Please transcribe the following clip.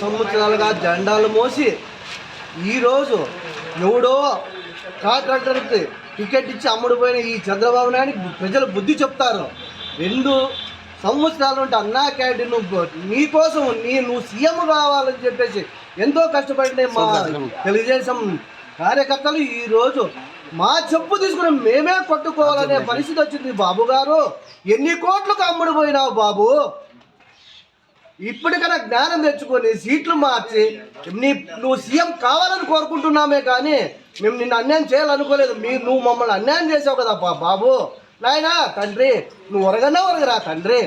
సంవత్సరాలుగా జెండాలు మోసి ఈరోజు ఎవడో కాంట్రాక్టర్కి టికెట్ ఇచ్చి అమ్ముడుపోయిన ఈ చంద్రబాబు నాయుడు ప్రజలు బుద్ధి చెప్తారు. 2 సంవత్సరాల నుండి అన్నా క్యాంటీన్ నీకోసం నువ్వు సీఎం కావాలని చెప్పేసి ఎంతో కష్టపడిన మా తెలుగుదేశం కార్యకర్తలు ఈరోజు మా చెప్పు తీసుకుని మేమే కొట్టుకోవాలనే పరిస్థితి వచ్చింది. బాబు గారు ఎన్ని కోట్లకు అమ్ముడుపోయినావు బాబు? ఇప్పటికైనా జ్ఞానం తెచ్చుకొని సీట్లు మార్చి నువ్వు సీఎం కావాలని కోరుకుంటున్నామే కానీ మేము నిన్ను అన్యాయం చేయాలనుకోలేదు. నువ్వు మమ్మల్ని అన్యాయం చేసావు కదా బాబు. నాయనా తండ్రి, నువ్వు ఒరగరా తండ్రి.